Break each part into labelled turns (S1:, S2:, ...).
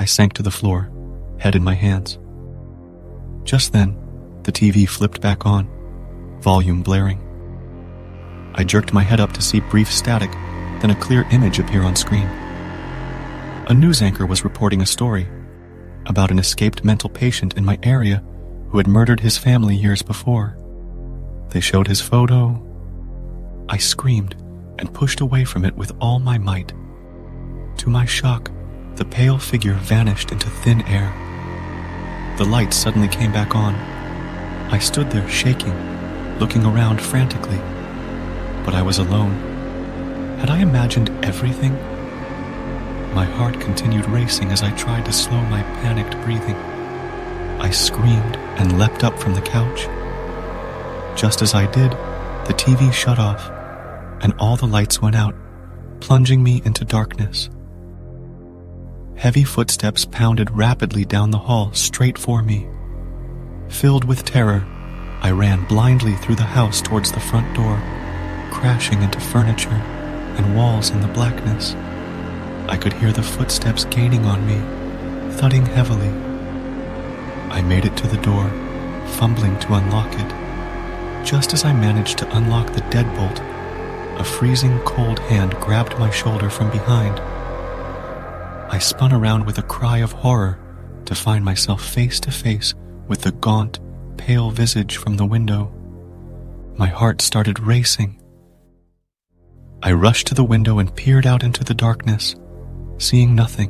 S1: I sank to the floor, head in my hands. Just then, the TV flipped back on, volume blaring. I jerked my head up to see brief static, then a clear image appear on screen. A news anchor was reporting a story about an escaped mental patient in my area who had murdered his family years before. They showed his photo. I screamed and pushed away from it with all my might. To my shock, the pale figure vanished into thin air. The lights suddenly came back on. I stood there shaking, looking around frantically. But I was alone. Had I imagined everything? My heart continued racing as I tried to slow my panicked breathing. I screamed and leapt up from the couch. Just as I did, the TV shut off, and all the lights went out, plunging me into darkness. Heavy footsteps pounded rapidly down the hall straight for me. Filled with terror, I ran blindly through the house towards the front door, crashing into furniture and walls in the blackness. I could hear the footsteps gaining on me, thudding heavily. I made it to the door, fumbling to unlock it. Just as I managed to unlock the deadbolt, a freezing cold hand grabbed my shoulder from behind. I spun around with a cry of horror to find myself face to face with the gaunt, pale visage from the window. My heart started racing. I rushed to the window and peered out into the darkness, seeing nothing.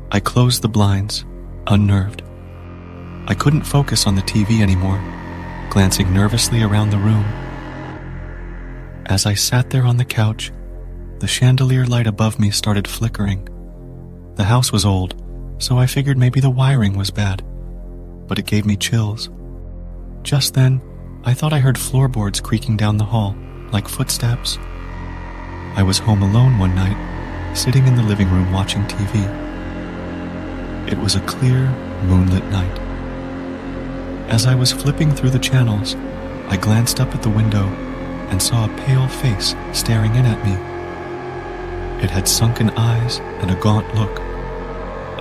S1: I closed the blinds, unnerved. I couldn't focus on the TV anymore, glancing nervously around the room. As I sat there on the couch, the chandelier light above me started flickering. The house was old, so I figured maybe the wiring was bad, but it gave me chills. Just then, I thought I heard floorboards creaking down the hall, like footsteps. I was home alone one night, sitting in the living room watching TV. It was a clear, moonlit night. As I was flipping through the channels, I glanced up at the window and saw a pale face staring in at me. It had sunken eyes and a gaunt look.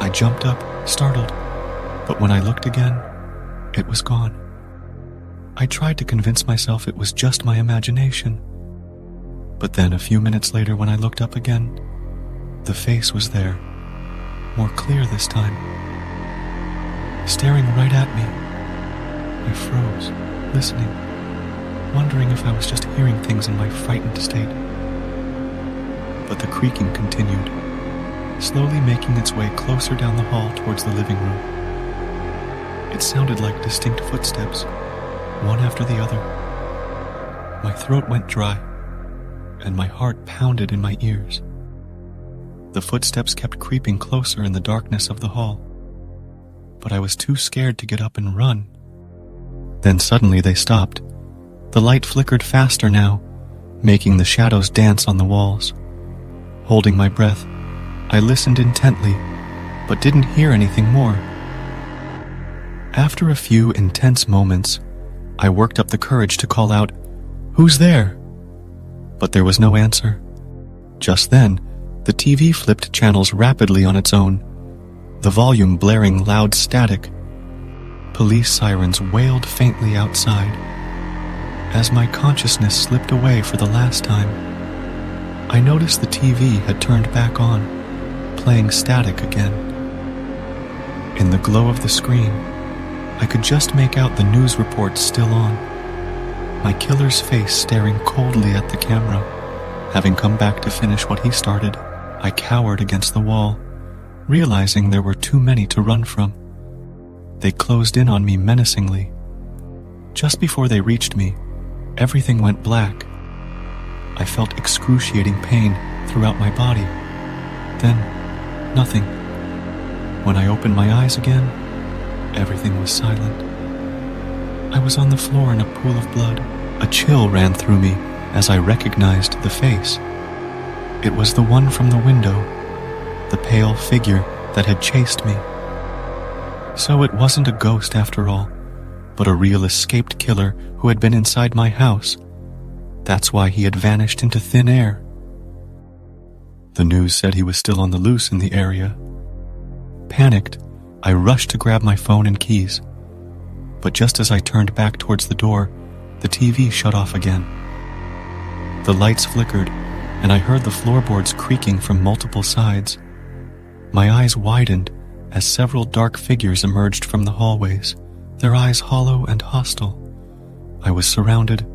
S1: I jumped up, startled, but when I looked again, it was gone. I tried to convince myself it was just my imagination. But then a few minutes later when I looked up again, the face was there, more clear this time, staring right at me. I froze, listening, wondering if I was just hearing things in my frightened state. But the creaking continued, slowly making its way closer down the hall towards the living room. It sounded like distinct footsteps, one after the other. My throat went dry, and my heart pounded in my ears. The footsteps kept creeping closer in the darkness of the hall, but I was too scared to get up and run. Then suddenly they stopped. The light flickered faster now, making the shadows dance on the walls. Holding my breath, I listened intently, but didn't hear anything more. After a few intense moments, I worked up the courage to call out, "Who's there?" But there was no answer. Just then, the TV flipped channels rapidly on its own, the volume blaring loud static. Police sirens wailed faintly outside. As my consciousness slipped away for the last time, I noticed the TV had turned back on, playing static again. In the glow of the screen, I could just make out the news reports still on, my killer's face staring coldly at the camera. Having come back to finish what he started, I cowered against the wall, realizing there were too many to run from. They closed in on me menacingly. Just before they reached me, everything went black. I felt excruciating pain throughout my body. Then, nothing. When I opened my eyes again, everything was silent. I was on the floor in a pool of blood. A chill ran through me as I recognized the face. It was the one from the window, the pale figure that had chased me. So it wasn't a ghost after all, but a real escaped killer who had been inside my house. That's why he had vanished into thin air. The news said he was still on the loose in the area, Panicked, I rushed to grab my phone and keys. But just as I turned back towards the door, the TV shut off again. The lights flickered, and I heard the floorboards creaking from multiple sides. My eyes widened as several dark figures emerged from the hallways, their eyes hollow and hostile. I was surrounded